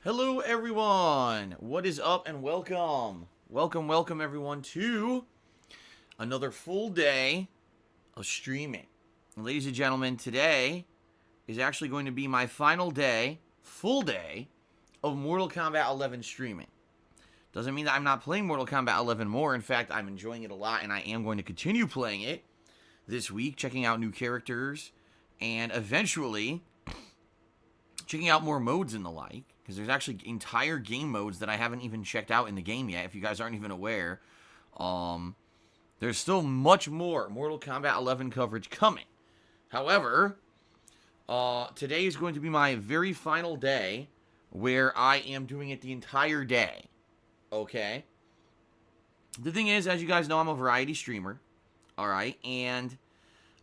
Hello everyone! What is up and welcome! Welcome everyone to another full day of streaming. Ladies and gentlemen, today is actually going to be my final day, full day, of Mortal Kombat 11 streaming. Doesn't mean that I'm not playing Mortal Kombat 11 more. In fact, I'm enjoying it a lot and I am going to continue playing it this week, checking out new characters and eventually checking out more modes and the like. Because there's actually entire game modes that I haven't even checked out in the game yet, if you guys aren't even aware. There's still much more Mortal Kombat 11 coverage coming. However, today is going to be my very final day where I am doing it the entire day. Okay? The thing is, as you guys know, I'm a variety streamer. Alright? And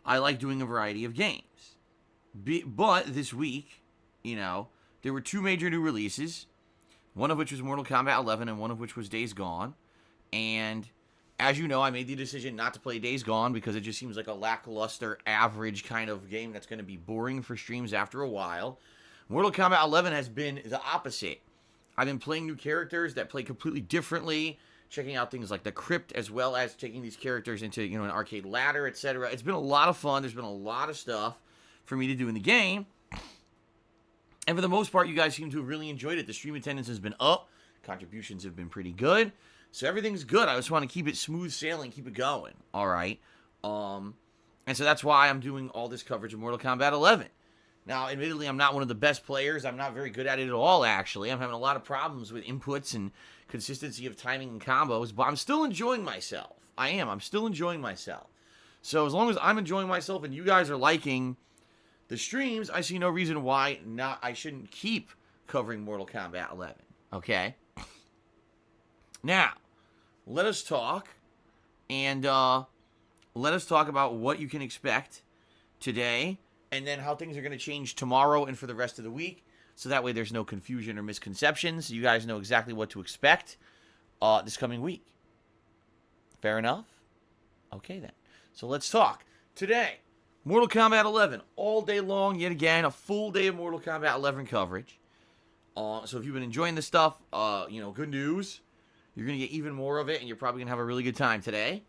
I like doing a variety of games. But this week, there were two major new releases, one of which was Mortal Kombat 11 and one of which was Days Gone. And as you know, I made the decision not to play Days Gone because it just seems like a lackluster, average kind of game that's going to be boring for streams after a while. Mortal Kombat 11 has been the opposite. I've been playing new characters that play completely differently, checking out things like the Crypt, as well as taking these characters into, an arcade ladder, etc. It's been a lot of fun. There's been a lot of stuff for me to do in the game. And for the most part, you guys seem to have really enjoyed it. The stream attendance has been up. Contributions have been pretty good. So everything's good. I just want to keep it smooth sailing, keep it going. All right. And so that's why I'm doing all this coverage of Mortal Kombat 11. Now, admittedly, I'm not one of the best players. I'm not very good at it at all, actually. I'm having a lot of problems with inputs and consistency of timing and combos. But I'm still enjoying myself. I am. I'm still enjoying myself. So as long as I'm enjoying myself and you guys are liking the streams, I see no reason why I shouldn't keep covering Mortal Kombat 11. Okay? Now, let us talk. And let us talk about what you can expect today. And then how things are going to change tomorrow and for the rest of the week. So that way there's no confusion or misconceptions. You guys know exactly what to expect this coming week. Fair enough? Okay then. So let's talk. Today, Mortal Kombat 11, all day long, yet again, a full day of Mortal Kombat 11 coverage. So if you've been enjoying this stuff, good news. You're going to get even more of it, and you're probably going to have a really good time today.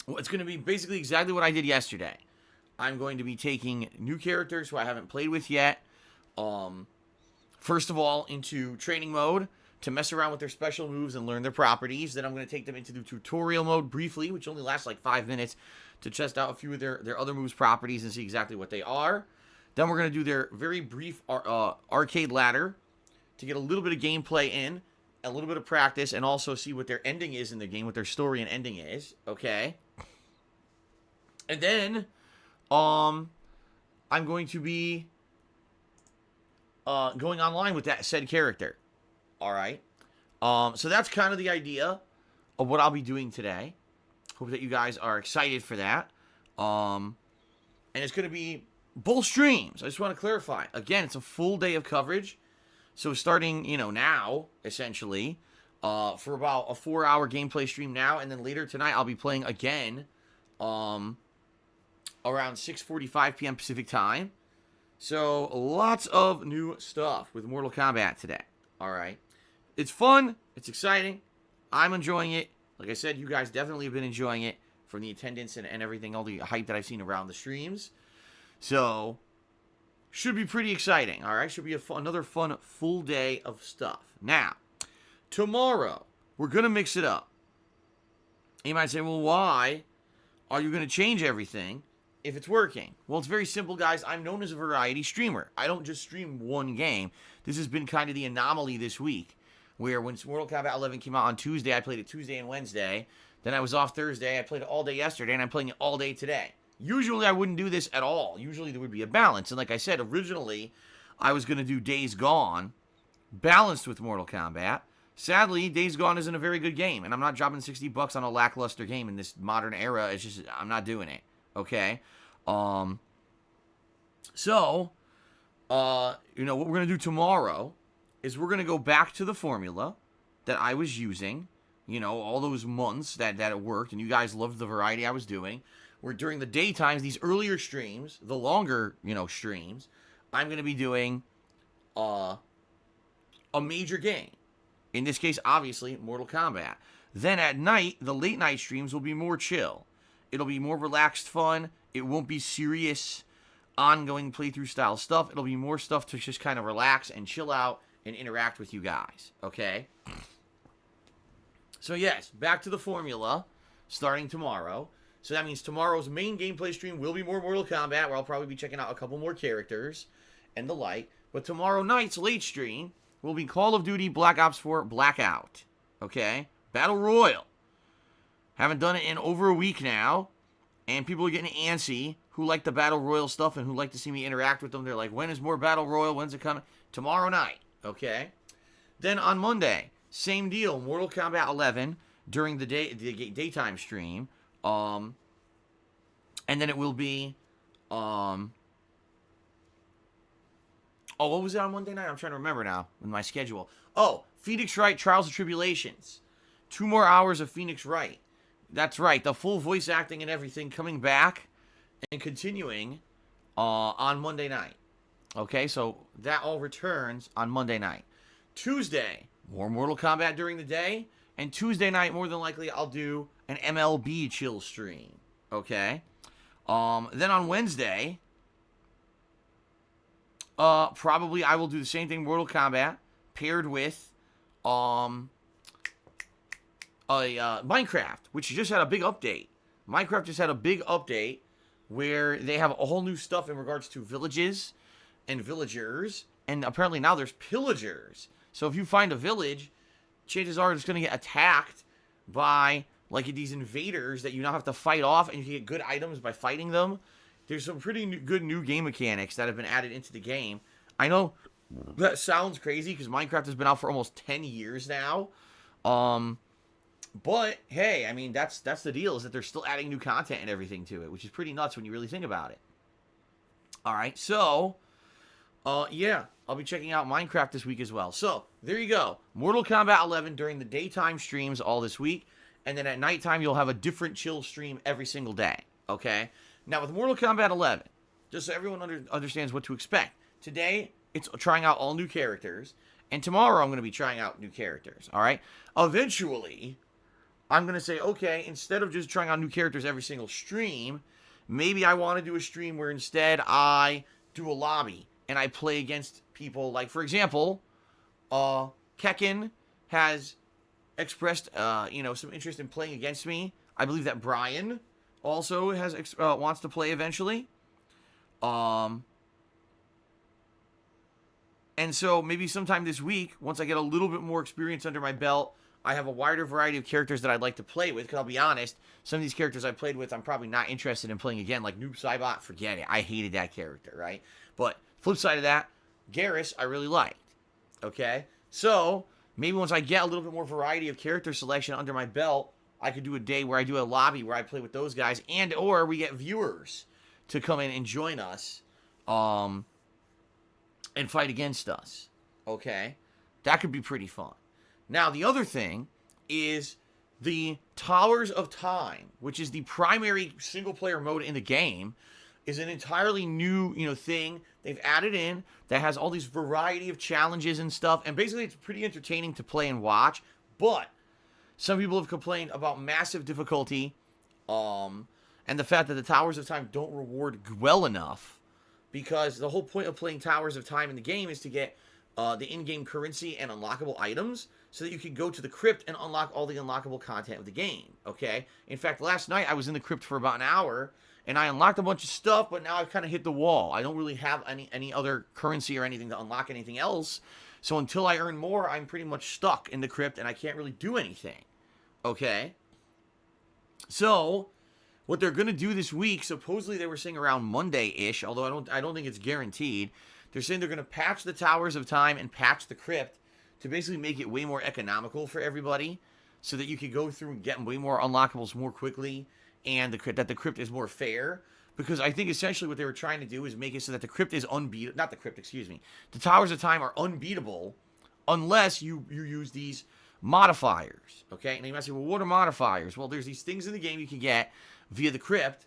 Well, it's going to be basically exactly what I did yesterday. I'm going to be taking new characters who I haven't played with yet. First of all, into training mode to mess around with their special moves and learn their properties. Then I'm going to take them into the tutorial mode briefly, which only lasts like 5 minutes, to test out a few of their other moves properties and see exactly what they are. Then we're going to do their very brief arcade ladder to get a little bit of gameplay in, a little bit of practice, and also see what their ending is in the game, what their story and ending is. Okay? And then I'm going to be going online with that said character. Alright? So that's kind of the idea of what I'll be doing today. Hope that you guys are excited for that. And it's going to be both streams. I just want to clarify. Again, it's a full day of coverage. So starting, now, essentially, for about a 4-hour gameplay stream now. And then later tonight, I'll be playing again around 6:45 p.m. Pacific time. So lots of new stuff with Mortal Kombat today. All right. It's fun. It's exciting. I'm enjoying it. Like I said, you guys definitely have been enjoying it from the attendance and everything, all the hype that I've seen around the streams. So, should be pretty exciting, all right? Should be another fun full day of stuff. Now, tomorrow, we're going to mix it up. You might say, well, why are you going to change everything if it's working? Well, it's very simple, guys. I'm known as a variety streamer. I don't just stream one game. This has been kind of the anomaly this week, where when Mortal Kombat 11 came out on Tuesday, I played it Tuesday and Wednesday. Then I was off Thursday. I played it all day yesterday, and I'm playing it all day today. Usually, I wouldn't do this at all. Usually, there would be a balance. And like I said, originally, I was going to do Days Gone balanced with Mortal Kombat. Sadly, Days Gone isn't a very good game, and I'm not dropping $60 on a lackluster game in this modern era. It's just, I'm not doing it. Okay? What we're going to do tomorrow is we're going to go back to the formula that I was using, all those months that it worked, and you guys loved the variety I was doing. Where during the daytimes, these earlier streams, the longer, streams, I'm going to be doing a major game. In this case, obviously, Mortal Kombat. Then at night, the late night streams will be more chill. It'll be more relaxed fun. It won't be serious, ongoing playthrough style stuff. It'll be more stuff to just kind of relax and chill out and interact with you guys, okay? So yes, back to the formula, starting tomorrow. So that means tomorrow's main gameplay stream will be more Mortal Kombat, where I'll probably be checking out a couple more characters and the like. But tomorrow night's late stream will be Call of Duty Black Ops 4 Blackout, okay? Battle Royale. Haven't done it in over a week now, and people are getting antsy who like the Battle Royale stuff and who like to see me interact with them. They're like, when is more Battle Royale? When's it coming? Tomorrow night, okay? Then on Monday, same deal, Mortal Kombat 11 during the daytime stream. And then it will be, oh, what was it on Monday night? I'm trying to remember now with my schedule. Oh, Phoenix Wright Trials and Tribulations. 2 more hours of Phoenix Wright. That's right, the full voice acting and everything coming back and continuing on Monday night. Okay, so that all returns on Monday night. Tuesday, more Mortal Kombat during the day. And Tuesday night, more than likely, I'll do an MLB chill stream. Okay? Then on Wednesday, probably I will do the same thing, Mortal Kombat, paired with Minecraft, which just had a big update. Minecraft just had a big update where they have a whole new stuff in regards to villages and villagers, and apparently now there's pillagers. So if you find a village, chances are it's going to get attacked by like these invaders that you now have to fight off, and you can get good items by fighting them. There's some pretty good new game mechanics that have been added into the game. I know that sounds crazy because Minecraft has been out for almost 10 years now. But hey, I mean, that's the deal, is that they're still adding new content and everything to it, which is pretty nuts when you really think about it. All right, so yeah, I'll be checking out Minecraft this week as well. So there you go, Mortal Kombat 11 during the daytime streams all this week, and then at nighttime you'll have a different chill stream every single day. Okay, now with Mortal Kombat 11, just so everyone understands what to expect, today it's trying out all new characters, and tomorrow I'm going to be trying out new characters. All right, eventually I'm going to say, okay, instead of just trying out new characters every single stream, maybe I want to do a stream where instead I do a lobby and I play against people. Like, for example, Kekken has expressed, some interest in playing against me. I believe that Brian also has wants to play eventually. And so maybe sometime this week, once I get a little bit more experience under my belt, I have a wider variety of characters that I'd like to play with. Because I'll be honest, some of these characters I played with, I'm probably not interested in playing again. Like Noob Saibot, forget it. I hated that character, right? But flip side of that, Garrus, I really liked. Okay? So maybe once I get a little bit more variety of character selection under my belt, I could do a day where I do a lobby where I play with those guys, and or we get viewers to come in and join us and fight against us. Okay? That could be pretty fun. Now, the other thing is the Towers of Time, which is the primary single-player mode in the game, is an entirely new, thing they've added in that has all these variety of challenges and stuff, and basically it's pretty entertaining to play and watch, but some people have complained about massive difficulty, and the fact that the Towers of Time don't reward well enough, because the whole point of playing Towers of Time in the game is to get the in-game currency and unlockable items, so that you can go to the crypt and unlock all the unlockable content of the game, okay? In fact, last night I was in the crypt for about an hour, and I unlocked a bunch of stuff, but now I've kind of hit the wall. I don't really have any other currency or anything to unlock anything else, so until I earn more, I'm pretty much stuck in the crypt, and I can't really do anything, okay? So what they're going to do this week, supposedly they were saying around Monday-ish, although I don't think it's guaranteed, they're saying they're going to patch the Towers of Time and patch the crypt, to basically make it way more economical for everybody, so that you can go through and get way more unlockables more quickly, and that the crypt is more fair. Because I think essentially what they were trying to do is make it so that the crypt is unbeatable. Not the crypt, excuse me. The Towers of Time are unbeatable unless you use these modifiers. Okay? And you might say, well, what are modifiers? Well, there's these things in the game you can get via the crypt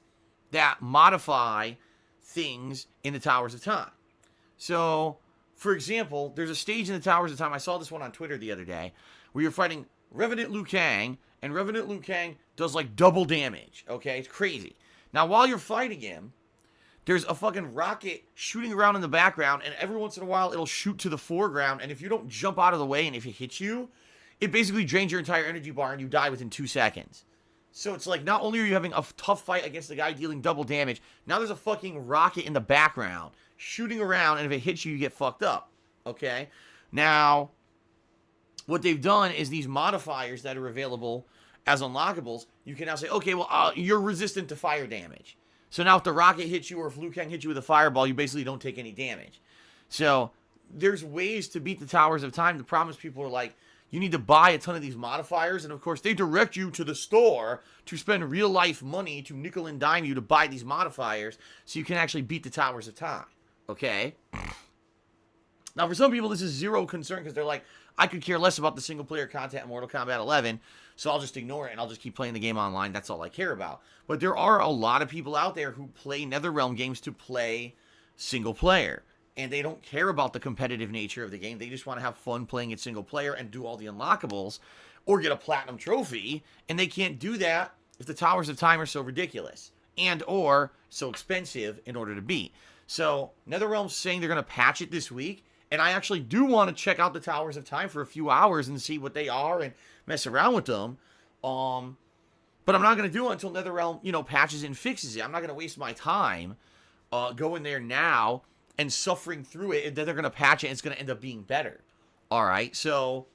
that modify things in the Towers of Time. So, for example, there's a stage in the Towers of Time. I saw this one on Twitter the other day where you're fighting Revenant Liu Kang, and Revenant Liu Kang does like double damage. Okay, it's crazy. Now, while you're fighting him, there's a fucking rocket shooting around in the background, and every once in a while it'll shoot to the foreground, and if you don't jump out of the way and if it hits you, it basically drains your entire energy bar and you die within 2 seconds. So it's like, not only are you having a tough fight against the guy dealing double damage, now there's a fucking rocket in the background shooting around, and if it hits you, you get fucked up. Okay? Now, what they've done is these modifiers that are available as unlockables, you can now say, okay, well, you're resistant to fire damage. So now if the rocket hits you or if Liu Kang hits you with a fireball, you basically don't take any damage. So there's ways to beat the Towers of Time. The problem is people are like, you need to buy a ton of these modifiers. And of course, they direct you to the store to spend real life money to nickel and dime you to buy these modifiers so you can actually beat the Towers of Time. Okay? Now, for some people, this is zero concern because they're like, I could care less about the single player content in Mortal Kombat 11, so I'll just ignore it and I'll just keep playing the game online. That's all I care about. But there are a lot of people out there who play NetherRealm games to play single player, and they don't care about the competitive nature of the game. They just want to have fun playing it single player and do all the unlockables or get a platinum trophy, and they can't do that if the Towers of Time are so ridiculous and or so expensive in order to beat. So NetherRealm's saying they're going to patch it this week, and I actually do want to check out the Towers of Time for a few hours and see what they are and mess around with them. But I'm not going to do it until NetherRealm, patches and fixes it. I'm not going to waste my time going there now and suffering through it. And then they're going to patch it and it's going to end up being better. All right. So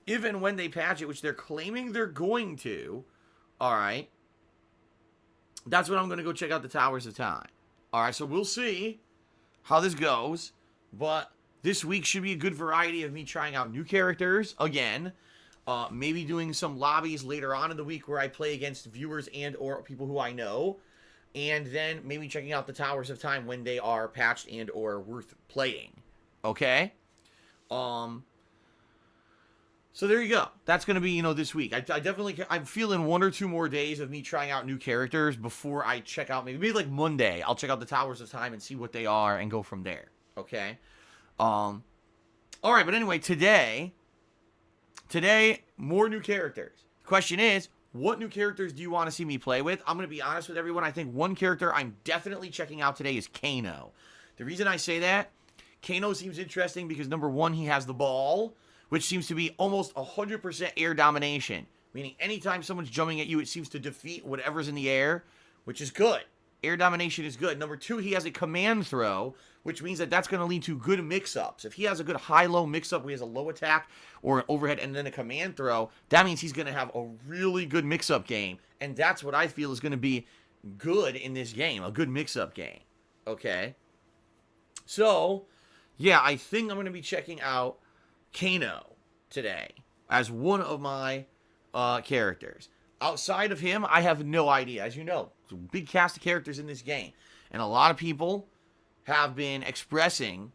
if and when they patch it, which they're claiming they're going to, all right, that's when I'm going to go check out the Towers of Time. All right. So we'll see how this goes. But this week should be a good variety of me trying out new characters again. Maybe doing some lobbies later on in the week where I play against viewers and or people who I know. And then maybe checking out the Towers of Time when they are patched and or worth playing. Okay? So there you go. That's going to be, this week. I'm feeling 1 or 2 more days of me trying out new characters before I check out, maybe like Monday, I'll check out the Towers of Time and see what they are and go from there. Okay? All right, but anyway, today, more new characters. The question is, what new characters do you want to see me play with? I'm going to be honest with everyone. I think one character I'm definitely checking out today is Kano. The reason I say that, Kano seems interesting because, number one, he has the ball, which seems to be almost 100% air domination. Meaning anytime someone's jumping at you, it seems to defeat whatever's in the air, which is good. Air domination is good. Number two, he has a command throw, which means that that's going to lead to good mix-ups. If he has a good high-low mix-up where he has a low attack or an overhead and then a command throw, that means he's going to have a really good mix-up game. And that's what I feel is going to be good in this game, a good mix-up game. Okay? So, yeah, I think I'm going to be checking out Kano today as one of my characters. Outside of him, I have no idea. As you know, there's a big cast of characters in this game. And a lot of people have been expressing,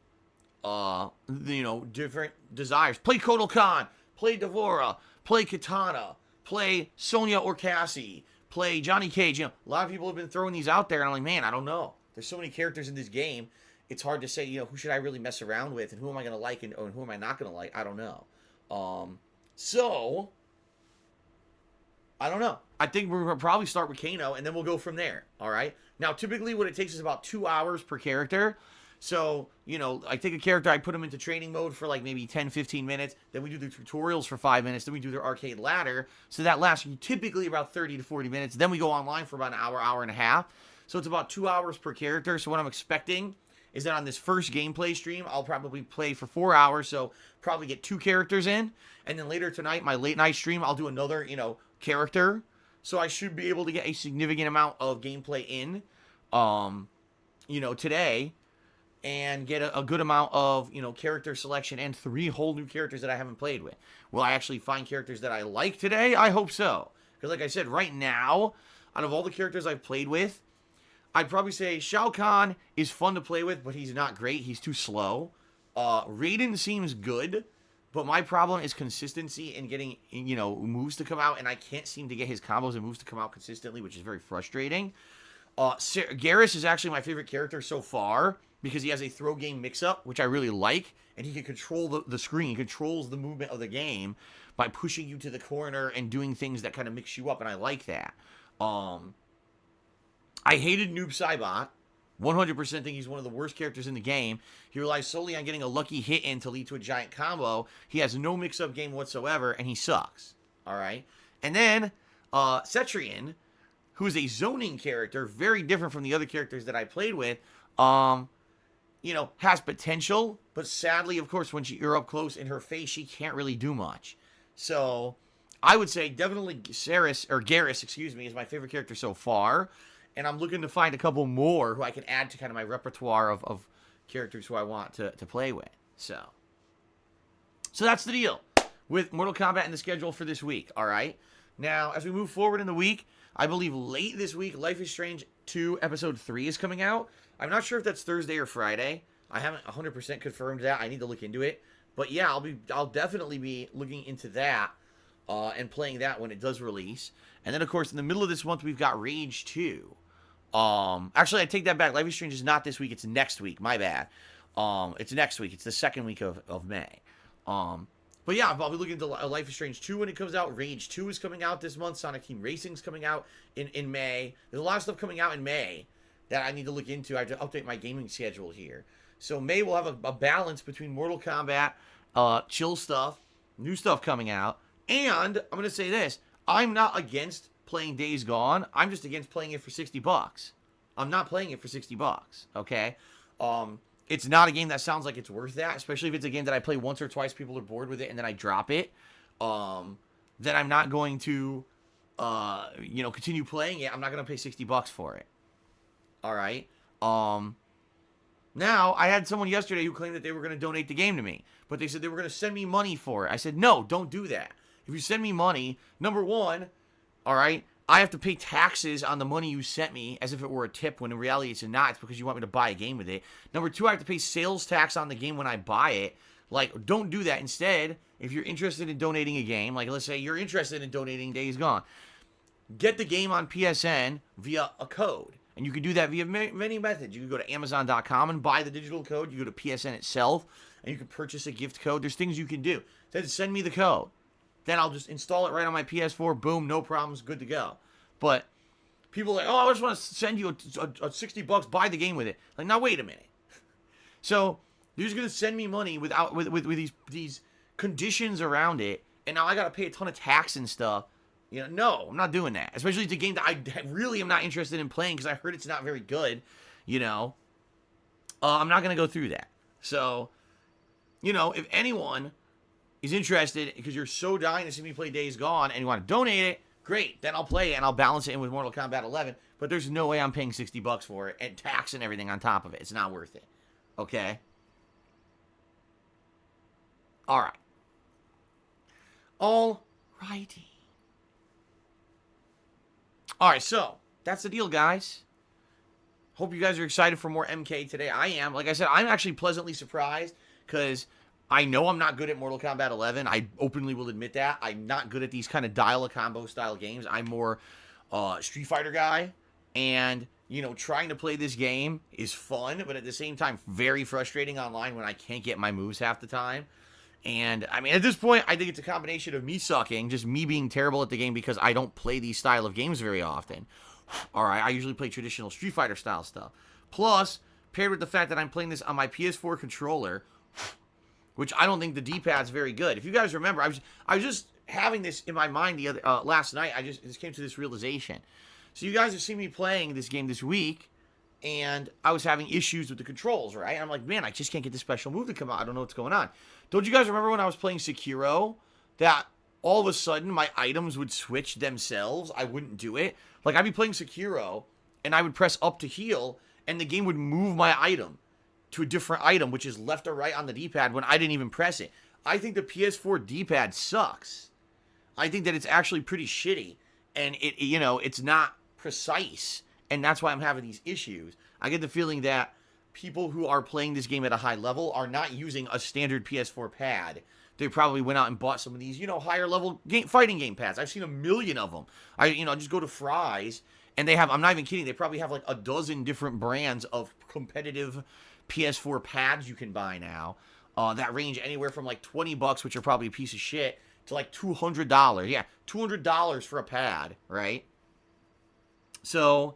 different desires. Play Kotal Khan, play Devora, play Katana, play Sonya or Cassie, play Johnny Cage. A lot of people have been throwing these out there, and I'm like, man, I don't know. There's so many characters in this game. It's hard to say, who should I really mess around with, and who am I going to like, and who am I not going to like? I don't know. So I don't know. I think we're going to probably start with Kano, and then we'll go from there, all right? Now, typically what it takes is about 2 hours per character. So, I take a character, I put them into training mode for like maybe 10, 15 minutes. Then we do the tutorials for 5 minutes. Then we do their arcade ladder. So that lasts typically about 30 to 40 minutes. Then we go online for about an hour, hour and a half. So it's about 2 hours per character. So what I'm expecting is that on this first gameplay stream, I'll probably play for 4 hours. So probably get 2 characters in. And then later tonight, my late night stream, I'll do another, character. So I should be able to get a significant amount of gameplay in, today, and get a good amount of, character selection and 3 whole new characters that I haven't played with. Will I actually find characters that I like today? I hope so. Because like I said, right now, out of all the characters I've played with, I'd probably say Shao Kahn is fun to play with, but he's not great. He's too slow. Raiden seems good. But my problem is consistency in getting, moves to come out, and I can't seem to get his combos and moves to come out consistently, which is very frustrating. Garrus is actually my favorite character so far, because he has a throw game mix-up, which I really like, and he can control the screen. He controls the movement of the game by pushing you to the corner and doing things that kind of mix you up, and I like that. I hated Noob Saibot. 100% think he's one of the worst characters in the game. He relies solely on getting a lucky hit in to lead to a giant combo. He has no mix-up game whatsoever, and he sucks. All right? And then, Cetrian, who is a zoning character, very different from the other characters that I played with, has potential, but sadly, of course, when you're up close in her face, she can't really do much. So, I would say definitely Garrus, is my favorite character so far, and I'm looking to find a couple more who I can add to kind of my repertoire of characters who I want to play with. So that's the deal with Mortal Kombat and the schedule for this week, all right? Now, as we move forward in the week, I believe late this week, Life is Strange 2 Episode 3 is coming out. I'm not sure if that's Thursday or Friday. I haven't 100% confirmed that. I need to look into it. But yeah, I'll definitely be looking into that and playing that when it does release. And then, of course, in the middle of this month, we've got Rage 2. Actually, I take that back. Life is Strange is not this week. It's next week. My bad. It's next week. It's the second week of May. But yeah, I'll be looking into Life is Strange 2 when it comes out. Rage 2 is coming out this month. Sonic Team Racing's coming out in May. There's a lot of stuff coming out in May that I need to look into. I have to update my gaming schedule here. So May will have a balance between Mortal Kombat, chill stuff, new stuff coming out. And I'm going to say this. I'm not against playing Days Gone. I'm just against playing it for $60. I'm not playing it for $60, okay? It's not a game that sounds like it's worth that, especially if it's a game that I play once or twice, people are bored with it, and then I drop it. Then I'm not going to, continue playing it. I'm not going to pay $60 for it. All right? Now, I had someone yesterday who claimed that they were going to donate the game to me, but they said they were going to send me money for it. I said, no, don't do that. If you send me money, number one, all right, I have to pay taxes on the money you sent me as if it were a tip, when in reality it's not. It's because you want me to buy a game with it. Number two, I have to pay sales tax on the game when I buy it. Like, don't do that. Instead, if you're interested in donating a game, like let's say you're interested in donating Days Gone, get the game on PSN via a code. And you can do that via many methods. You can go to Amazon.com and buy the digital code. You go to PSN itself, and you can purchase a gift code. There's things you can do. Then send me the code. Then I'll just install it right on my PS4. Boom, no problems, good to go. But people are like, oh, I just want to send you a $60, buy the game with it. Like, now wait a minute. So you're just gonna send me money with these conditions around it, and now I gotta pay a ton of tax and stuff. No, I'm not doing that. Especially it's a game that I really am not interested in playing because I heard it's not very good. I'm not gonna go through that. So, if anyone is interested because you're so dying to see me play Days Gone and you want to donate it, great. Then I'll play it and I'll balance it in with Mortal Kombat 11. But there's no way I'm paying $60 for it and tax and everything on top of it. It's not worth it. Okay? All right. All righty. All right, so that's the deal, guys. Hope you guys are excited for more MK today. I am. Like I said, I'm actually pleasantly surprised because I know I'm not good at Mortal Kombat 11. I openly will admit that. I'm not good at these kind of dial-a-combo style games. I'm more Street Fighter guy. And, trying to play this game is fun, but at the same time, very frustrating online when I can't get my moves half the time. And, I mean, at this point, I think it's a combination of me sucking, just me being terrible at the game because I don't play these style of games very often. All right, I usually play traditional Street Fighter style stuff. Plus, paired with the fact that I'm playing this on my PS4 controller, which I don't think the D-pad's very good. If you guys remember, I was just having this in my mind last night. I just came to this realization. So you guys have seen me playing this game this week, and I was having issues with the controls, right? And I'm like, man, I just can't get the special move to come out. I don't know what's going on. Don't you guys remember when I was playing Sekiro that all of a sudden my items would switch themselves? I wouldn't do it. Like, I'd be playing Sekiro, and I would press up to heal, and the game would move my item to a different item, which is left or right on the D-pad when I didn't even press it. I think the PS4 D-pad sucks. I think that it's actually pretty shitty, and it's not precise, and that's why I'm having these issues. I get the feeling that people who are playing this game at a high level are not using a standard PS4 pad. They probably went out and bought some of these, higher level fighting game pads. I've seen a million of them. I just go to Fry's, and they have, I'm not even kidding, they probably have like a dozen different brands of competitive PS4 pads you can buy now that range anywhere from like $20, which are probably a piece of shit, to like $200. Yeah, $200 for a pad, right? So,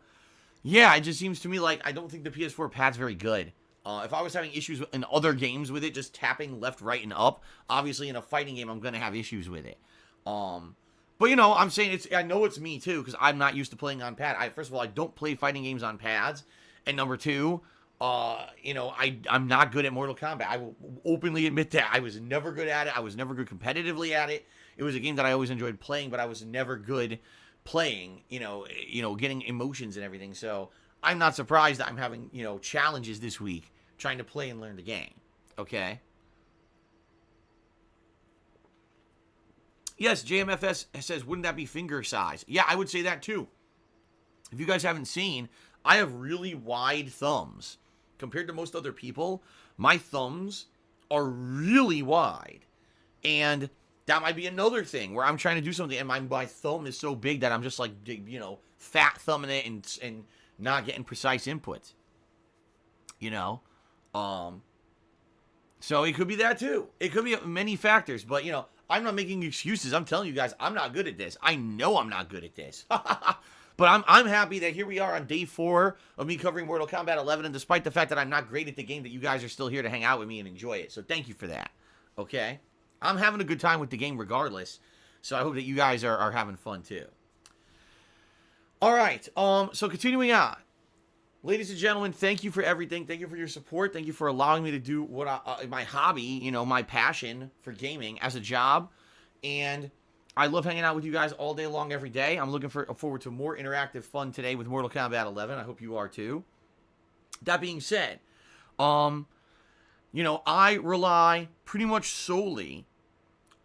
yeah, it just seems to me like I don't think the PS4 pad's very good. If I was having issues in other games with it, just tapping left, right, and up, obviously in a fighting game, I'm going to have issues with it. But, you know, I'm saying I know it's me, too, because I'm not used to playing on pad. First of all, I don't play fighting games on pads. And number two, you know, I'm not good at Mortal Kombat. I will openly admit that. I was never good at it. I was never good competitively at it. It was a game that I always enjoyed playing, but I was never good playing, you know, getting emotions and everything. So I'm not surprised that I'm having, you know, challenges this week trying to play and learn the game. Okay? Yes, JMFS says, wouldn't that be finger size? Yeah, I would say that too. If you guys haven't seen, I have really wide thumbs. Compared to most other people, my thumbs are really wide. And that might be another thing where I'm trying to do something and my thumb is so big that I'm just like, you know, fat thumbing it and not getting precise input. You know? So it could be that too. It could be many factors, but you know, I'm not making excuses. I'm telling you guys, I'm not good at this. I know I'm not good at this. But I'm happy that here we are on day 4 of me covering Mortal Kombat 11, and despite the fact that I'm not great at the game, that you guys are still here to hang out with me and enjoy it. So thank you for that. Okay? I'm having a good time with the game regardless, so I hope that you guys are having fun too. All right, so continuing on. Ladies and gentlemen, thank you for everything. Thank you for your support. Thank you for allowing me to do what my hobby, you know, my passion for gaming as a job. And I love hanging out with you guys all day long, every day. I'm looking forward to more interactive fun today with Mortal Kombat 11. I hope you are too. That being said, you know, I rely pretty much solely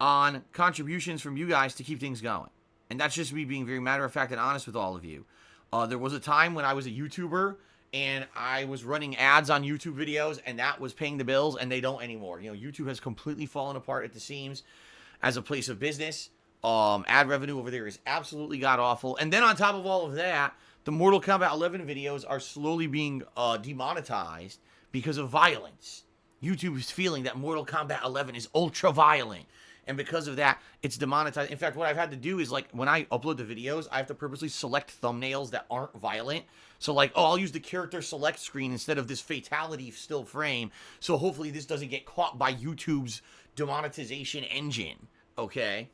on contributions from you guys to keep things going. And that's just me being very matter of fact and honest with all of you. There was a time when I was a YouTuber and I was running ads on YouTube videos and that was paying the bills, and they don't anymore. You know, YouTube has completely fallen apart at the seams as a place of business. Ad revenue over there is absolutely god-awful. And then on top of all of that, the Mortal Kombat 11 videos are slowly being demonetized because of violence. YouTube is feeling that Mortal Kombat 11 is ultra-violent. And because of that, it's demonetized. In fact, what I've had to do is, like, when I upload the videos, I have to purposely select thumbnails that aren't violent. So, like, oh, I'll use the character select screen instead of this fatality still frame. So hopefully this doesn't get caught by YouTube's demonetization engine. Okay?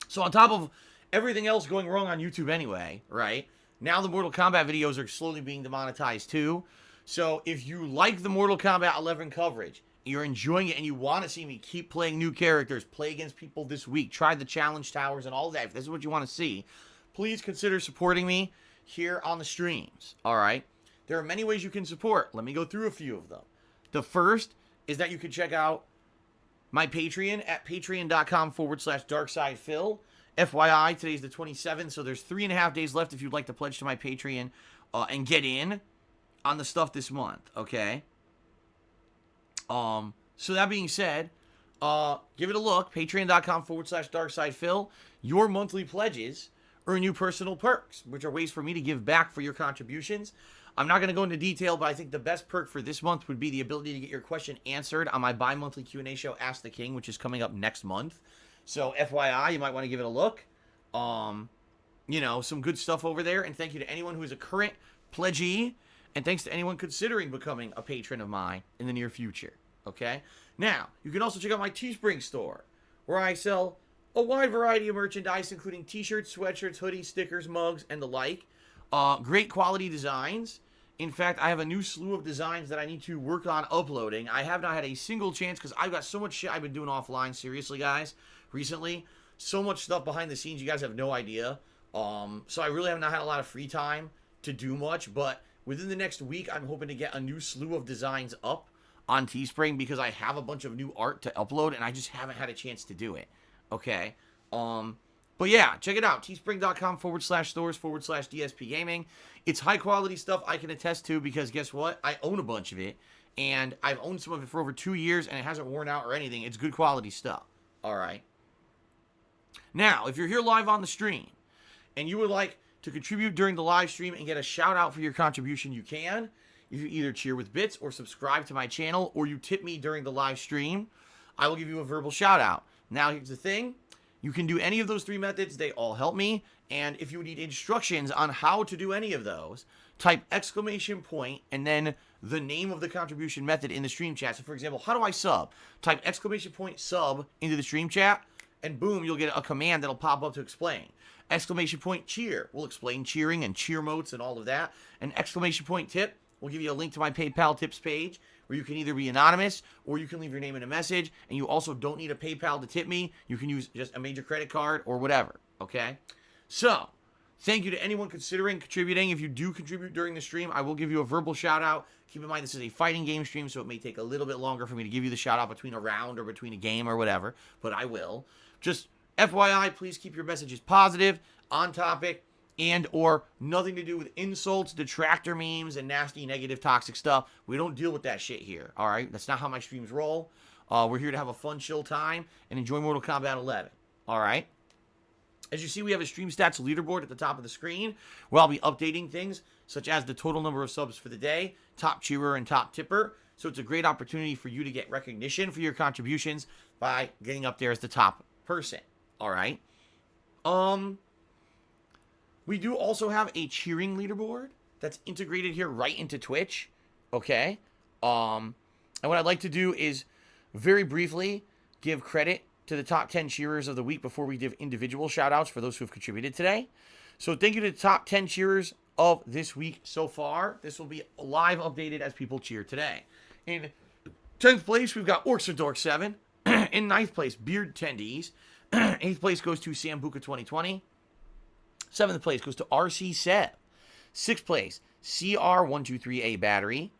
So on top of everything else going wrong on YouTube anyway, right? Now the Mortal Kombat videos are slowly being demonetized too. So if you like the Mortal Kombat 11 coverage, you're enjoying it, and you want to see me keep playing new characters, play against people this week, try the challenge towers and all that, if this is what you want to see, please consider supporting me here on the streams, all right? There are many ways you can support. Let me go through a few of them. The first is that you can check out my Patreon at patreon.com/darksidephil. FYI, today's the 27th, so there's 3.5 days left if you'd like to pledge to my Patreon and get in on the stuff this month, okay? So that being said, give it a look, patreon.com/darksidephil. Your monthly pledges earn you personal perks, which are ways for me to give back for your contributions. I'm not going to go into detail, but I think the best perk for this month would be the ability to get your question answered on my bi-monthly Q&A show, Ask the King, which is coming up next month. So FYI, you might want to give it a look. You know, some good stuff over there. And thank you to anyone who is a current pledgee. And thanks to anyone considering becoming a patron of mine in the near future. Okay? Now, you can also check out my Teespring store, where I sell a wide variety of merchandise, including t-shirts, sweatshirts, hoodies, stickers, mugs, and the like. Great quality designs. In fact, I have a new slew of designs that I need to work on uploading. I have not had a single chance because I've got so much shit I've been doing offline, seriously, guys, recently. So much stuff behind the scenes, you guys have no idea. So I really have not had a lot of free time to do much, but within the next week, I'm hoping to get a new slew of designs up on Teespring because I have a bunch of new art to upload, and I just haven't had a chance to do it. Okay? But yeah, check it out. Teespring.com/stores/DSPGaming. It's high quality stuff I can attest to because guess what? I own a bunch of it, and I've owned some of it for over 2 years, and it hasn't worn out or anything. It's good quality stuff. All right. Now, if you're here live on the stream, and you would like to contribute during the live stream and get a shout out for your contribution, you can. if you either cheer with bits or subscribe to my channel or you tip me during the live stream, I will give you a verbal shout out. Now, here's the thing. You can do any of those 3 methods. They all help me. And if you need instructions on how to do any of those, type exclamation point and then the name of the contribution method in the stream chat. So, for example, how do I sub? Type exclamation point sub into the stream chat, and boom, you'll get a command that'll pop up to explain. Exclamation point cheer will explain cheering and cheer motes and all of that. And exclamation point tip will give you a link to my PayPal tips page where you can either be anonymous or you can leave your name in a message. And you also don't need a PayPal to tip me. You can use just a major credit card or whatever, okay? So, thank you to anyone considering contributing. If you do contribute during the stream, I will give you a verbal shout out. Keep in mind, this is a fighting game stream, so it may take a little bit longer for me to give you the shout out between a round or between a game or whatever, but I will. Just FYI, please keep your messages positive, on topic, and or nothing to do with insults, detractor memes, and nasty, negative, toxic stuff. We don't deal with that shit here, all right? That's not how my streams roll. We're here to have a fun, chill time and enjoy Mortal Kombat 11, all right? As you see, we have a stream stats leaderboard at the top of the screen where I'll be updating things such as the total number of subs for the day, top cheerer, and top tipper. So it's a great opportunity for you to get recognition for your contributions by getting up there as the top person. All right. We do also have a cheering leaderboard that's integrated here right into Twitch. Okay. And what I'd like to do is very briefly give credit to the top 10 cheerers of the week before we give individual shout outs for those who have contributed today. So thank you to the top 10 cheerers of this week so far. This will be live updated as people cheer today. In 10th place, we've got Orcs or Dork 7. In 9th place, Beard Tendies. 8th place goes to Sambuca 2020. 7th place goes to RC Seb. 6th place, CR123A Battery.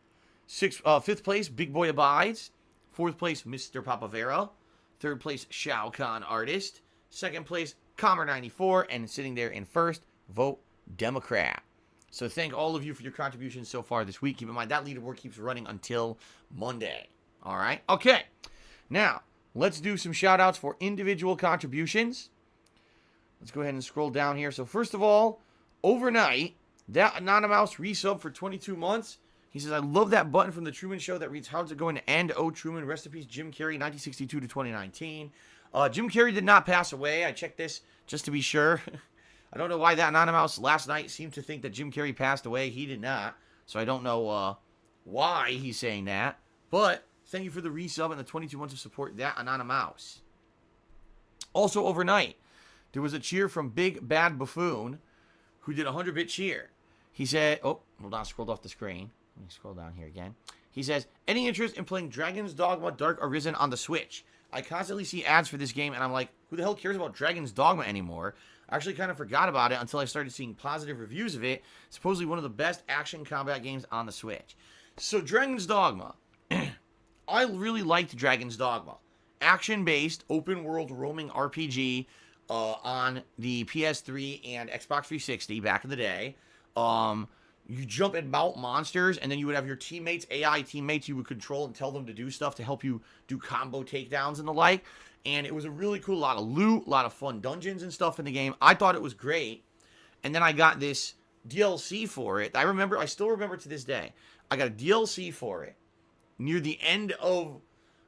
5th place, Big Boy Abides. 4th place, Mr. Papavera. 3rd place, Shao Kahn Artist. 2nd place, Comer94. And sitting there in 1st, Vote Democrat. So thank all of you for your contributions so far this week. Keep in mind, that leaderboard keeps running until Monday. All right? Okay. Now, let's do some shout-outs for individual contributions. Let's go ahead and scroll down here. So first of all, overnight, that Anonymous resub for 22 months. He says, I love that button from The Truman Show that reads, how's it going to end? Oh, Truman, rest in peace, Jim Carrey, 1962 to 2019. Jim Carrey did not pass away. I checked this just to be sure. I don't know why that Anonymous last night seemed to think that Jim Carrey passed away. He did not. So I don't know why he's saying that. But thank you for the resub and the 22 months of support, that Anonymous. Also overnight, there was a cheer from Big Bad Buffoon who did a 100-bit cheer. He said, oh, hold on, I scrolled off the screen. Let me scroll down here again. He says, any interest in playing Dragon's Dogma Dark Arisen on the Switch? I constantly see ads for this game, and I'm like, who the hell cares about Dragon's Dogma anymore? I actually kind of forgot about it until I started seeing positive reviews of it. Supposedly one of the best action combat games on the Switch. So Dragon's Dogma. I really liked Dragon's Dogma. Action-based, open-world roaming RPG on the PS3 and Xbox 360 back in the day. You jump and mount monsters, and then you would have your teammates, AI teammates, you would control and tell them to do stuff to help you do combo takedowns and the like. And it was a really cool, lot of loot, a lot of fun dungeons and stuff in the game. I thought it was great. And then I got this DLC for it. I still remember to this day. I got a DLC for it near the end of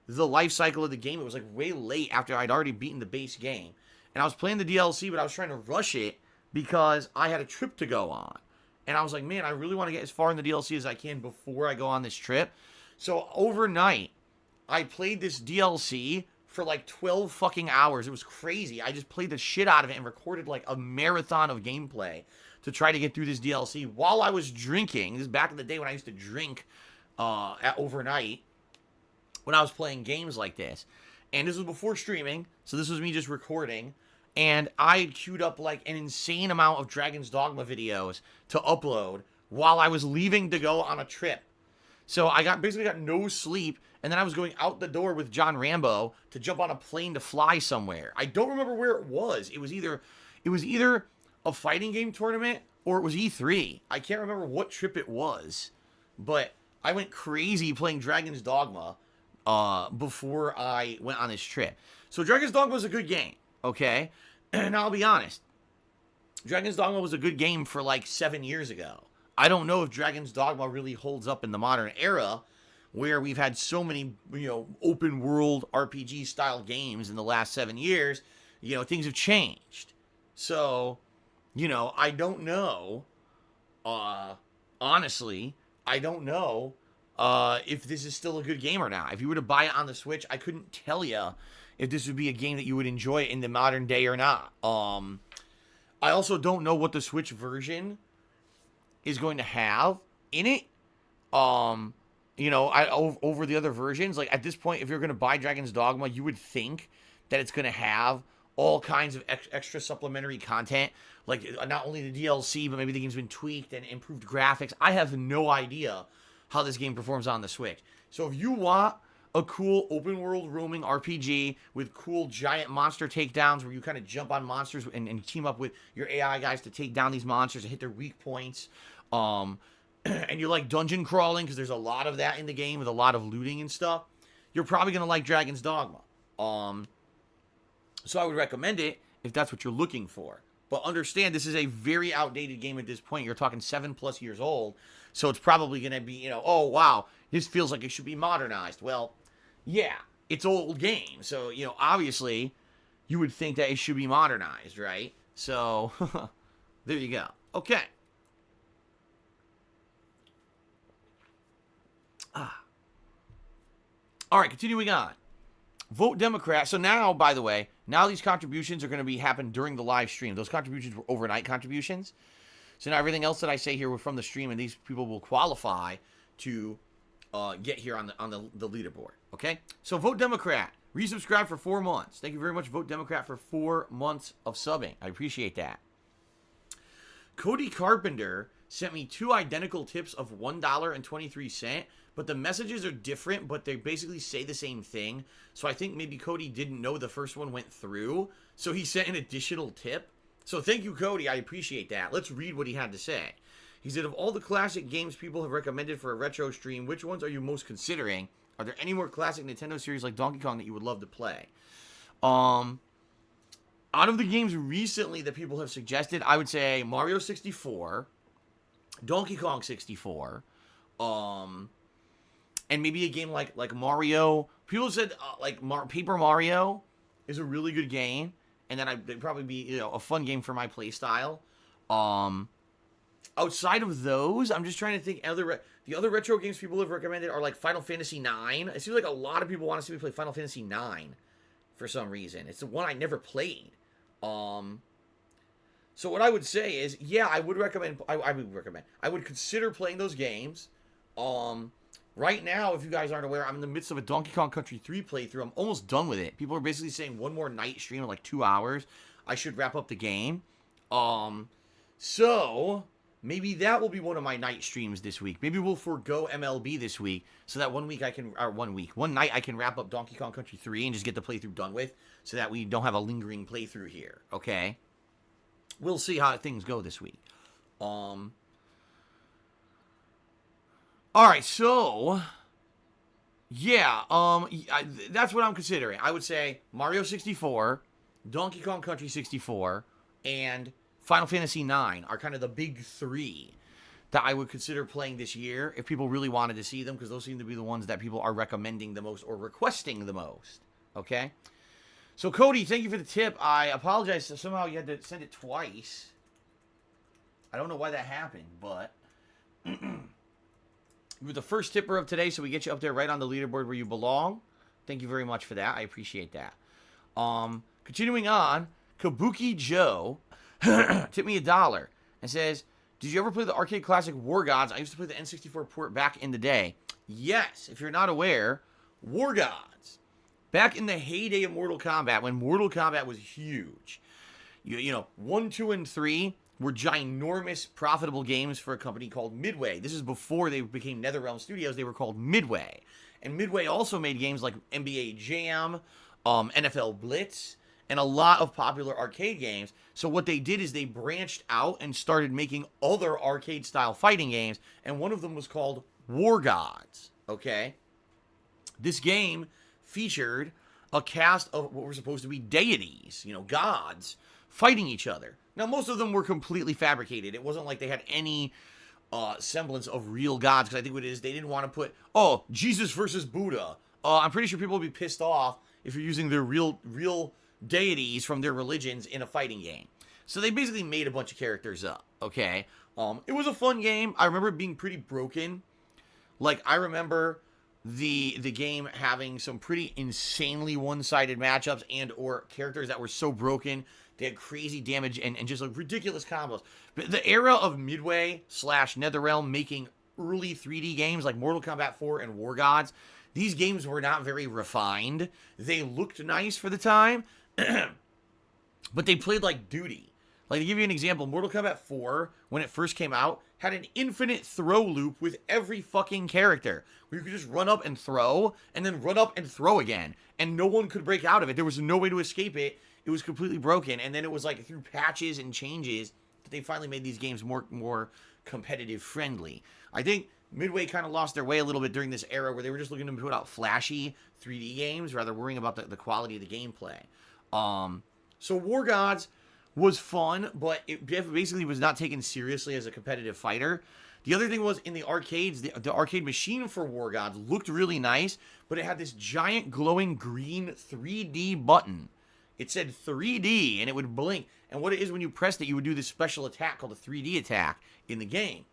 the life cycle of the game. It was like way late after I'd already beaten the base game. And I was playing the DLC, but I was trying to rush it because I had a trip to go on. And I was like, man, I really want to get as far in the DLC as I can before I go on this trip. So overnight, I played this DLC for like 12 fucking hours. It was crazy. I just played the shit out of it and recorded like a marathon of gameplay to try to get through this DLC while I was drinking. This is back in the day when I used to drink at overnight when I was playing games like this. And this was before streaming, so this was me just recording. And I had queued up like an insane amount of Dragon's Dogma videos to upload while I was leaving to go on a trip. So I basically got no sleep, and then I was going out the door with John Rambo to jump on a plane to fly somewhere. I don't remember where it was. It was either a fighting game tournament or it was E3. I can't remember what trip it was, but I went crazy playing Dragon's Dogma before I went on this trip. So Dragon's Dogma was a good game, okay? And I'll be honest, Dragon's Dogma was a good game for like 7 years ago. I don't know if Dragon's Dogma really holds up in the modern era where we've had so many, open world RPG style games in the last 7 years. Things have changed. So, I don't know. Honestly, I don't know if this is still a good game or not. If you were to buy it on the Switch, I couldn't tell you if this would be a game that you would enjoy in the modern day or not. I also don't know what the Switch version is going to have in it. Over the other versions, like at this point, if you're going to buy Dragon's Dogma, you would think that it's going to have all kinds of extra supplementary content, like not only the DLC, but maybe the game's been tweaked and improved graphics. I have no idea how this game performs on the Switch. So if you want a cool open world roaming RPG with cool giant monster takedowns where you kind of jump on monsters and team up with your AI guys to take down these monsters and hit their weak points, and you like dungeon crawling because there's a lot of that in the game with a lot of looting and stuff, you're probably going to like Dragon's Dogma. So I would recommend it if that's what you're looking for. But understand, this is a very outdated game at this point. You're talking 7+ years old. So it's probably going to be, oh, wow, this feels like it should be modernized. Well, yeah, it's an old game. So, obviously, you would think that it should be modernized, right? So, there you go. Okay. All right, continuing on. Vote Democrat. So now, by the way, these contributions are going to happen during the live stream. Those contributions were overnight contributions. So now everything else that I say here were from the stream, and these people will qualify to get here on the leaderboard. Okay? So Vote Democrat. Resubscribe for 4 months. Thank you very much, Vote Democrat, for 4 months of subbing. I appreciate that. Cody Carpenter sent me 2 identical tips of $1.23, but the messages are different, but they basically say the same thing. So I think maybe Cody didn't know the first one went through, so he sent an additional tip. So thank you, Cody. I appreciate that. Let's read what he had to say. He said, of all the classic games people have recommended for a retro stream, which ones are you most considering? Are there any more classic Nintendo series like Donkey Kong that you would love to play? Out of the games recently that people have suggested, I would say Mario 64, Donkey Kong 64, and maybe a game like Mario. People said Paper Mario is a really good game, and then it'd probably be a fun game for my play style. Outside of those, I'm just trying to think. The other retro games people have recommended are like Final Fantasy IX. It seems like a lot of people want to see me play Final Fantasy IX for some reason. It's the one I never played. So what I would say is, yeah, I would recommend. I would consider playing those games. Right now, if you guys aren't aware, I'm in the midst of a Donkey Kong Country 3 playthrough. I'm almost done with it. People are basically saying one more night stream of like 2 hours, I should wrap up the game. So maybe that will be one of my night streams this week. Maybe we'll forego MLB this week so that one night I can wrap up Donkey Kong Country 3 and just get the playthrough done with so that we don't have a lingering playthrough here, okay? We'll see how things go this week. All right, so yeah, that's what I'm considering. I would say Mario 64, Donkey Kong Country 64, and Final Fantasy IX are kind of the big 3 that I would consider playing this year if people really wanted to see them, because those seem to be the ones that people are recommending the most or requesting the most. Okay? So, Cody, thank you for the tip. I apologize. Somehow you had to send it twice. I don't know why that happened, but you were the first tipper of today, so we get you up there right on the leaderboard where you belong. Thank you very much for that. I appreciate that. Continuing on, Kabuki Joe tipped me $1 and says, did you ever play the arcade classic War Gods? I used to play the N64 port back in the day. Yes, if you're not aware, War Gods. Back in the heyday of Mortal Kombat, when Mortal Kombat was huge. 1, 2, and 3 were ginormous, profitable games for a company called Midway. This is before they became NetherRealm Studios. They were called Midway. And Midway also made games like NBA Jam, NFL Blitz, and a lot of popular arcade games. So what they did is they branched out and started making other arcade-style fighting games, and one of them was called War Gods, okay? This game featured a cast of what were supposed to be deities, gods, fighting each other. Now, most of them were completely fabricated. It wasn't like they had any semblance of real gods, because I think what it is, they didn't want to put, oh, Jesus versus Buddha. I'm pretty sure people will be pissed off if you're using their real deities from their religions in a fighting game. So they basically made a bunch of characters up, okay? It was a fun game. I remember it being pretty broken. Like, I remember the game having some pretty insanely one-sided matchups and or characters that were so broken. They had crazy damage and just like ridiculous combos. But the era of Midway / NetherRealm making early 3D games like Mortal Kombat 4 and War Gods, these games were not very refined. They looked nice for the time, but they played like duty. Like, to give you an example, Mortal Kombat 4, when it first came out, had an infinite throw loop with every fucking character, where you could just run up and throw, and then run up and throw again, and no one could break out of it. There was no way to escape it. It was completely broken, and then it was like through patches and changes that they finally made these games more competitive friendly. I think Midway kind of lost their way a little bit during this era where they were just looking to put out flashy 3D games rather than worrying about the quality of the gameplay. So War Gods was fun, but it basically was not taken seriously as a competitive fighter. The other thing was, in the arcades, the arcade machine for War Gods looked really nice, but it had this giant glowing green 3D button. It said 3D, and it would blink. And what it is, when you pressed it, you would do this special attack called a 3D attack in the game.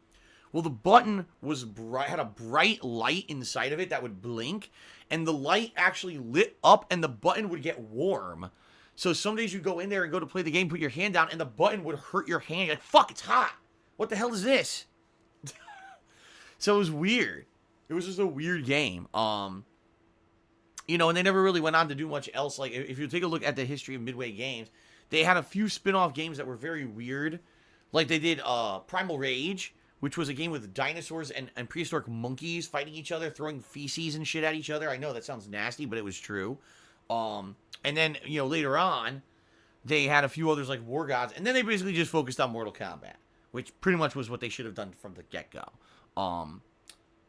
Well, the button was had a bright light inside of it that would blink, and the light actually lit up, and the button would get warm. So some days you go in there and go to play the game, put your hand down, and the button would hurt your hand. You're like, fuck, it's hot. What the hell is this? So it was weird. It was just a weird game. You know, and they never really went on to do much else. Like, if you take a look at the history of Midway games, they had a few spin-off games that were very weird. Like, they did Primal Rage, which was a game with dinosaurs and prehistoric monkeys fighting each other, throwing feces and shit at each other. I know that sounds nasty, but it was true. And then, you know, later on, they had a few others like War Gods, and then they basically just focused on Mortal Kombat, which pretty much was what they should have done from the get-go.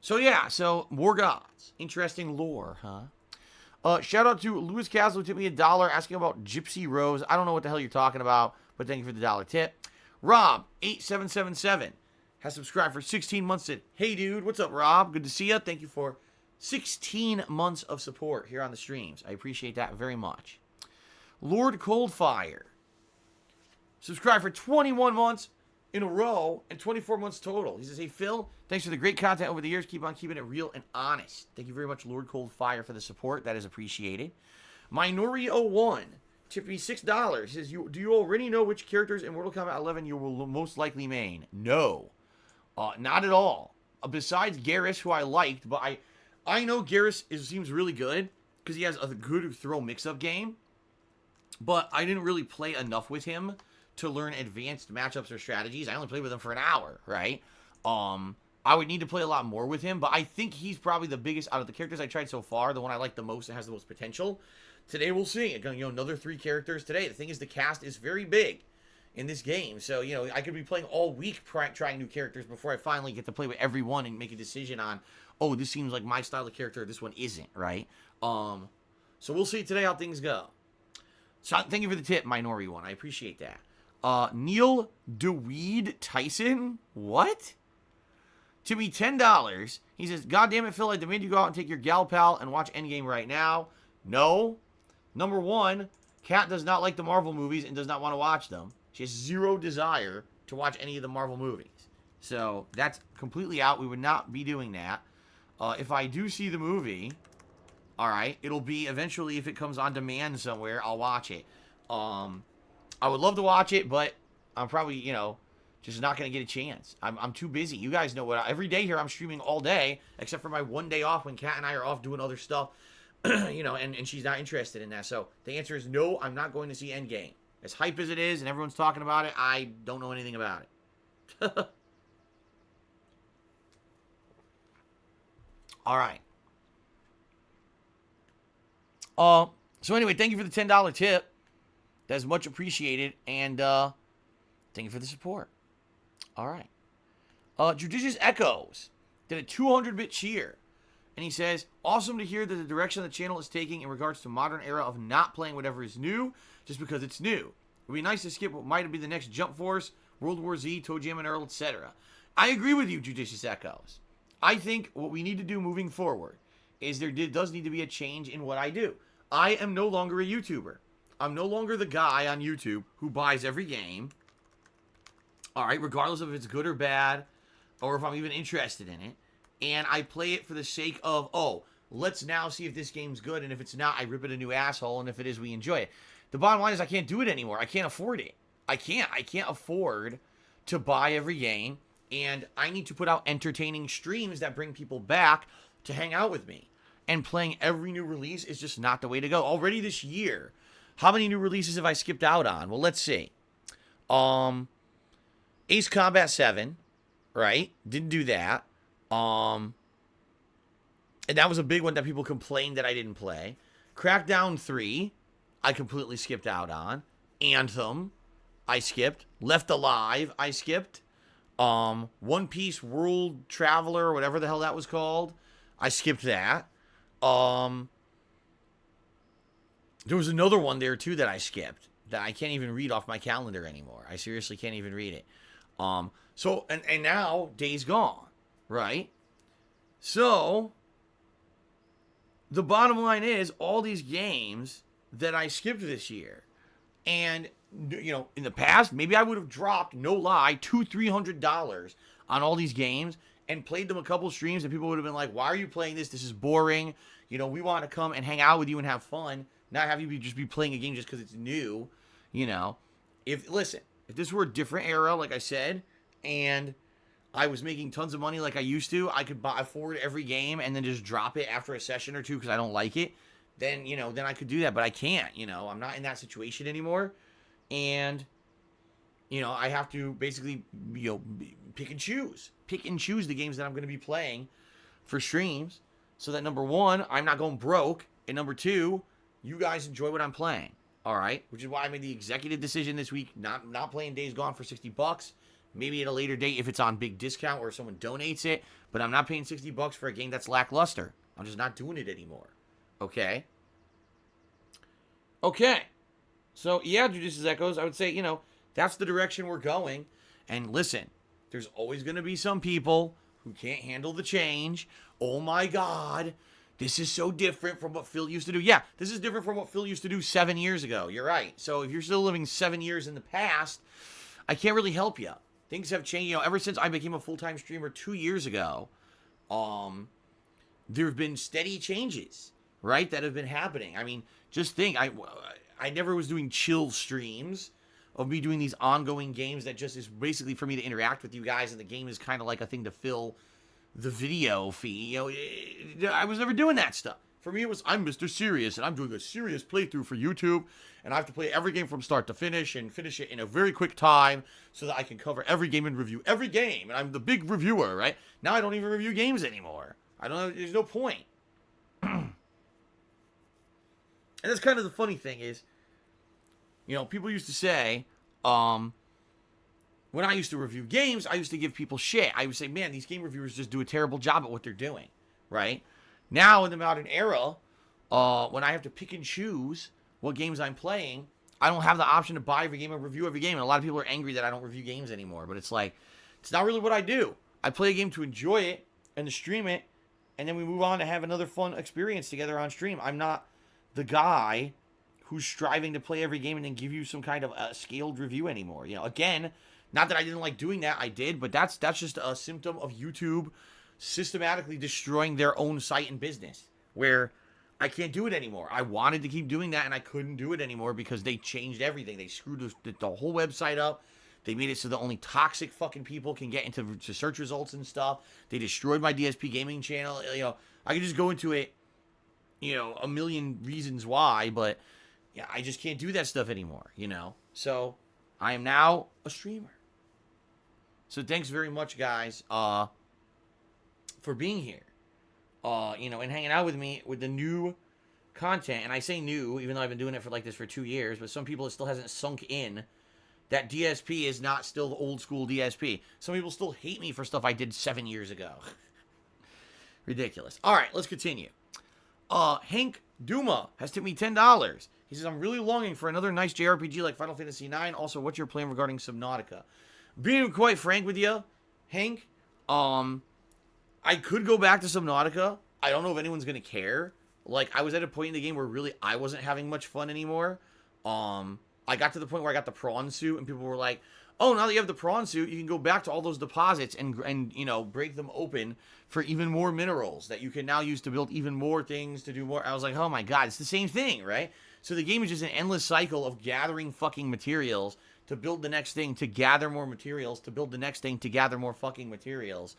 So yeah, so War Gods. Interesting lore, huh? Shout out to Louis Castle, who tipped me $1 asking about Gypsy Rose. I don't know what the hell you're talking about, but thank you for the $1 tip. Rob8777 has subscribed for 16 months. Said, hey dude, what's up, Rob? Good to see you. Thank you for 16 months of support here on the streams. I appreciate that very much. Lord Coldfire subscribed for 21 months in a row and 24 months total. He says, hey Phil, thanks for the great content over the years. Keep on keeping it real and honest. Thank you very much, Lord Coldfire, for the support. That is appreciated. Minori01 tipped me $6. He says, do you already know which characters in Mortal Kombat 11 you will most likely main? No. Not at all. Besides Garrus, who I liked, but I know Garrus seems really good because he has a good throw mix-up game, but I didn't really play enough with him to learn advanced matchups or strategies. I only played with him for an hour, right? I would need to play a lot more with him, but I think he's probably the biggest out of the characters I tried so far, the one I like the most and has the most potential. Today we'll see. You know, another 3 characters today. The thing is, the cast is very big in this game, so you know I could be playing all week trying new characters before I finally get to play with everyone and make a decision on, oh, this seems like my style of character, this one isn't, right? So we'll see today how things go. So thank you for the tip, Minori one. I appreciate that. Neil DeWeed Tyson? What? To me, $10. He says, God damn it, Phil, I demand you go out and take your gal pal and watch Endgame right now. No. Number one, Kat does not like the Marvel movies and does not want to watch them. She has zero desire to watch any of the Marvel movies. So that's completely out. We would not be doing that. If I do see the movie, all right, it'll be eventually, if it comes on demand somewhere, I'll watch it. I would love to watch it, but I'm probably, you know, just not going to get a chance. I'm too busy. You guys know what, every day here I'm streaming all day, except for my one day off when Kat and I are off doing other stuff, you know, and she's not interested in that. So the answer is no, I'm not going to see Endgame. As hype as it is and everyone's talking about it, I don't know anything about it. All right. So anyway, thank you for the $10 tip. That's much appreciated. And thank you for the support. All right. Judicious Echoes did a 200-bit cheer. And he says, awesome to hear that the direction the channel is taking in regards to modern era of not playing whatever is new just because it's new. It would be nice to skip what might be the next Jump Force, World War Z, Toe Jam and Earl, etc. I agree with you, Judicious Echoes. I think what we need to do moving forward is there does need to be a change in what I do. I am no longer a YouTuber. I'm no longer the guy on YouTube who buys every game, all right, regardless of if it's good or bad, or if I'm even interested in it, and I play it for the sake of, oh, let's now see if this game's good, and if it's not, I rip it a new asshole, and if it is, we enjoy it. The bottom line is I can't do it anymore. I can't afford it. I can't afford to buy every game, and I need to put out entertaining streams that bring people back to hang out with me. And playing every new release is just not the way to go. Already this year, how many new releases have I skipped out on? Well, let's see. Ace Combat 7, right? Didn't do that. And that was a big one that people complained that I didn't play. Crackdown 3, I completely skipped out on. Anthem, I skipped. Left Alive, I skipped. One Piece World Traveler, whatever the hell that was called, I skipped that. There was another one there too that I skipped that I can't even read off my calendar anymore. I seriously can't even read it. So now Days Gone, right? So the bottom line is all these games that I skipped this year, and you know, in the past, maybe I would have dropped, no lie, $200-300 on all these games and played them a couple streams, and people would have been like, why are you playing this? This is boring. You know, we want to come and hang out with you and have fun, not have you just be playing a game just because it's new, you know. Listen, if this were a different era, like I said, and I was making tons of money like I used to, I could afford every game and then just drop it after a session or two because I don't like it, then, you know, then I could do that. But I can't, you know. I'm not in that situation anymore. And, you know, I have to basically, you know, pick and choose the games that I'm going to be playing for streams so that, number one, I'm not going broke, and number two, you guys enjoy what I'm playing. All right, which is why I made the executive decision this week, not playing Days Gone for $60. Maybe at a later date if it's on big discount or if someone donates it, but I'm not paying $60 for a game that's lackluster. I'm just not doing it anymore. Okay. So, yeah, Judicious Echoes, I would say, you know, that's the direction we're going. And listen, there's always going to be some people who can't handle the change. Oh, my God, this is so different from what Phil used to do. Yeah, this is different from what Phil used to do 7 years ago. You're right. So if you're still living 7 years in the past, I can't really help you. Things have changed. You know, ever since I became a full-time streamer 2 years ago, there have been steady changes, right, that have been happening. I mean, just think, I never was doing chill streams of me doing these ongoing games that just is basically for me to interact with you guys, and the game is kind of like a thing to fill the video feed. You know, I was never doing that stuff. For me, it was, I'm Mr. Serious, and I'm doing a serious playthrough for YouTube, and I have to play every game from start to finish, and finish it in a very quick time, so that I can cover every game and review every game, and I'm the big reviewer, right? Now I don't even review games anymore. I don't know, there's no point. And that's kind of the funny thing is, you know, people used to say, when I used to review games, I used to give people shit. I would say, man, these game reviewers just do a terrible job at what they're doing, right? Now, in the modern era, when I have to pick and choose what games I'm playing, I don't have the option to buy every game and review every game. And a lot of people are angry that I don't review games anymore. But it's like, it's not really what I do. I play a game to enjoy it and to stream it, and then we move on to have another fun experience together on stream. I'm not the guy who's striving to play every game and then give you some kind of a scaled review anymore. You know, again, not that I didn't like doing that, I did, but that's just a symptom of YouTube systematically destroying their own site and business, where I can't do it anymore. I wanted to keep doing that, and I couldn't do it anymore because they changed everything. They screwed the whole website up. They made it so that only toxic fucking people can get into search results and stuff. They destroyed my DSPGaming channel. You know, I could just go into it, you know, a million reasons why, but yeah, I just can't do that stuff anymore, you know. So I am now a streamer. So thanks very much, guys, for being here, you know, and hanging out with me with the new content. And I say new, even though I've been doing it for like this for 2 years, but some people, it still hasn't sunk in that DSP is not still the old school DSP. Some people still hate me for stuff I did 7 years ago. Ridiculous. All right, let's continue. Hank Duma has tipped me $10. He says, I'm really longing for another nice JRPG like Final Fantasy IX. Also, what's your plan regarding Subnautica? Being quite frank with you, Hank. I could go back to Subnautica. I don't know if anyone's gonna care. Like, I was at a point in the game where really I wasn't having much fun anymore. I got to the point where I got the prawn suit, and people were like, "Oh, now that you have the prawn suit, you can go back to all those deposits and you know, break them open for even more minerals that you can now use to build even more things to do more." I was like, "Oh my god, it's the same thing, right?" So the game is just an endless cycle of gathering fucking materials to build the next thing, to gather more materials, to build the next thing, to gather more fucking materials.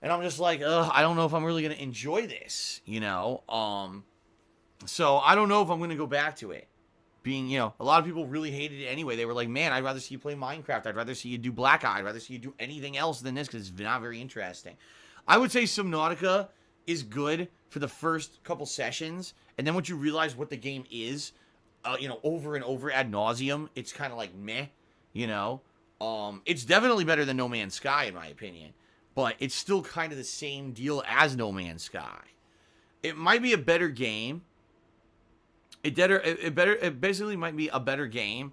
And I'm just like, I don't know if I'm really going to enjoy this, you know? So I don't know if I'm going to go back to it. Being, you know, a lot of people really hated it anyway. They were like, man, I'd rather see you play Minecraft. I'd rather see you do Black Eye. I'd rather see you do anything else than this because it's not very interesting. I would say Subnautica is good for the first couple sessions. And then once you realize what the game is, you know, over and over ad nauseum, it's kind of like meh, you know? It's definitely better than No Man's Sky, in my opinion. But it's still kind of the same deal as No Man's Sky. It might be a better game. It basically might be a better game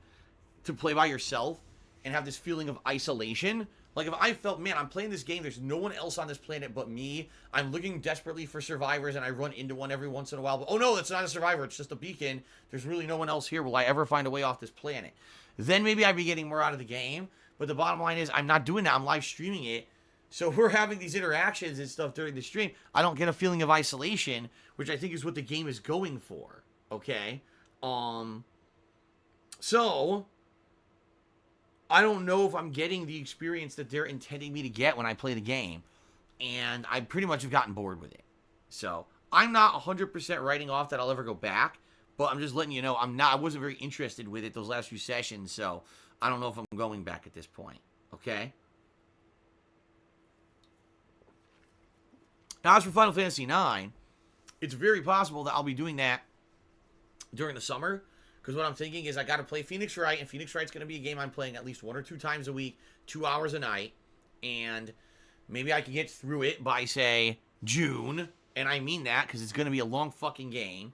to play by yourself and have this feeling of isolation. Like, if I felt, man, I'm playing this game, there's no one else on this planet but me. I'm looking desperately for survivors, and I run into one every once in a while. But, oh no, that's not a survivor. It's just a beacon. There's really no one else here. Will I ever find a way off this planet? Then maybe I'd be getting more out of the game. But the bottom line is, I'm not doing that. I'm live streaming it. So we're having these interactions and stuff during the stream. I don't get a feeling of isolation, which I think is what the game is going for. Okay? So I don't know if I'm getting the experience that they're intending me to get when I play the game. And I pretty much have gotten bored with it. So I'm not 100% writing off that I'll ever go back. But I'm just letting you know, I wasn't very interested with it those last few sessions. So I don't know if I'm going back at this point. Okay? Now, as for Final Fantasy IX, it's very possible that I'll be doing that during the summer. Because what I'm thinking is I got to play Phoenix Wright, and Phoenix Wright's going to be a game I'm playing at least 1 or 2 times a week, 2 hours a night. And maybe I can get through it by, say, June. And I mean that because it's going to be a long fucking game.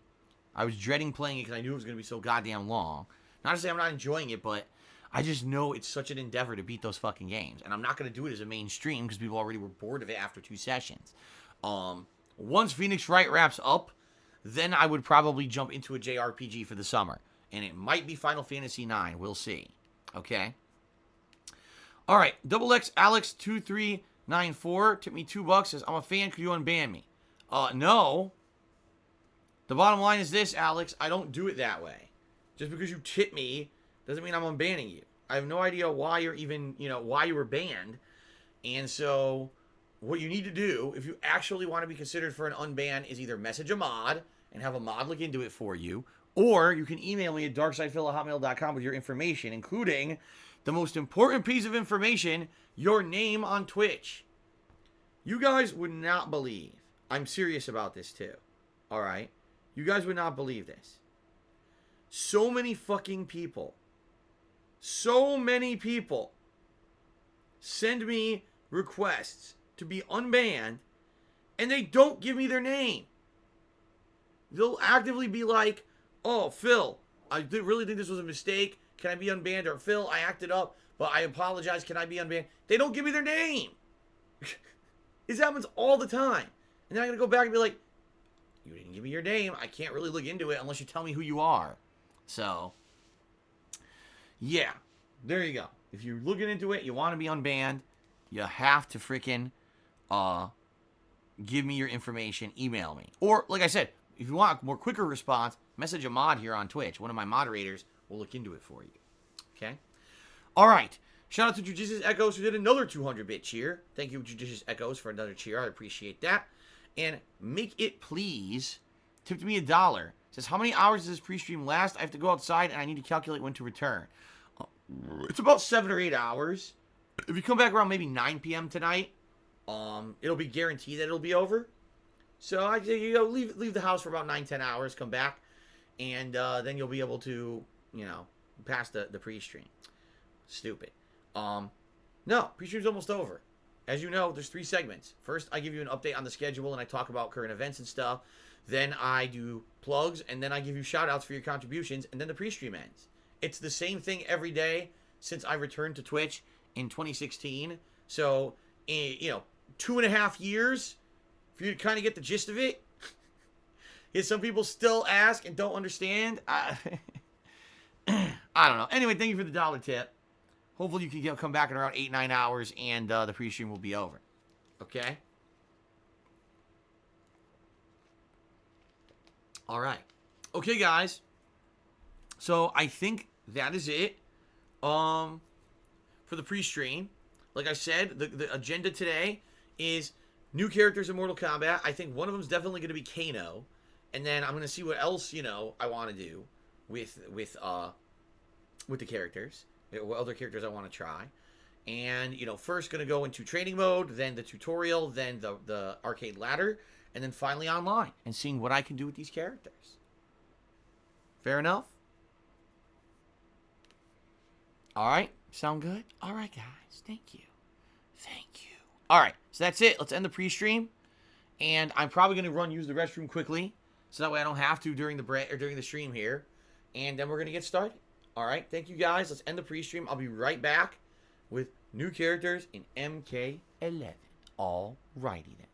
I was dreading playing it because I knew it was going to be so goddamn long. Not to say I'm not enjoying it, but I just know it's such an endeavor to beat those fucking games. And I'm not going to do it as a mainstream because people already were bored of it after 2 sessions. Once Phoenix Wright wraps up, then I would probably jump into a JRPG for the summer. And it might be Final Fantasy IX. We'll see. Okay? Alright. XX Alex 2394 tipped me $2. Says, I'm a fan. Could you unban me? No. The bottom line is this, Alex. I don't do it that way. Just because you tip me doesn't mean I'm unbanning you. I have no idea why you're even, you know, why you were banned. And so what you need to do, if you actually want to be considered for an unban, is either message a mod and have a mod look into it for you, or you can email me at darksidephil@hotmail.com with your information, including the most important piece of information, your name on Twitch. You guys would not believe. I'm serious about this too. Alright? You guys would not believe this. So many fucking people. So many people send me requests to be unbanned, and they don't give me their name. They'll actively be like, oh, Phil, I really think this was a mistake. Can I be unbanned? Or, Phil, I acted up, but I apologize. Can I be unbanned? They don't give me their name. This happens all the time. And then I'm going to go back and be like, you didn't give me your name. I can't really look into it unless you tell me who you are. So, yeah, there you go. If you're looking into it, you want to be unbanned, you have to freaking give me your information, email me. Or, like I said, if you want a more quicker response, message a mod here on Twitch. One of my moderators will look into it for you. Okay? All right. Shout out to Judicious Echoes who did another 200-bit cheer. Thank you, Judicious Echoes, for another cheer. I appreciate that. And Make It Please tipped me $1. Says, how many hours does this pre-stream last? I have to go outside and I need to calculate when to return. It's about 7 or 8 hours. If you come back around maybe 9 p.m. tonight, it'll be guaranteed that it'll be over. So I you know, leave the house for about 9-10 hours, come back, and then you'll be able to, you know, pass the pre-stream. Stupid. No, pre-stream's almost over. As you know, there's 3 segments. First, I give you an update on the schedule, and I talk about current events and stuff. Then I do plugs, and then I give you shout-outs for your contributions, and then the pre-stream ends. It's the same thing every day since I returned to Twitch in 2016. So, you know, 2.5 years for you to kind of get the gist of it. Yet some people still ask and don't understand. I don't know. Anyway, thank you for the dollar tip. Hopefully you can come back in around 8-9 hours and the pre-stream will be over. Okay? All right. Okay, guys. So I think that is it for the pre-stream. Like I said, the agenda today is new characters in Mortal Kombat. I think one of them is definitely going to be Kano. And then I'm going to see what else, you know, I want to do with the characters. What other characters I want to try. And, you know, first going to go into training mode, then the tutorial, then the arcade ladder, and then finally online and seeing what I can do with these characters. Fair enough? All right. Sound good? All right, guys. Thank you. Thank you. All right. So that's it. Let's end the pre-stream. And I'm probably going to use the restroom quickly, so that way I don't have to during the break or during the stream here. And then we're going to get started. All right. Thank you, guys. Let's end the pre-stream. I'll be right back with new characters in MK11. All righty then.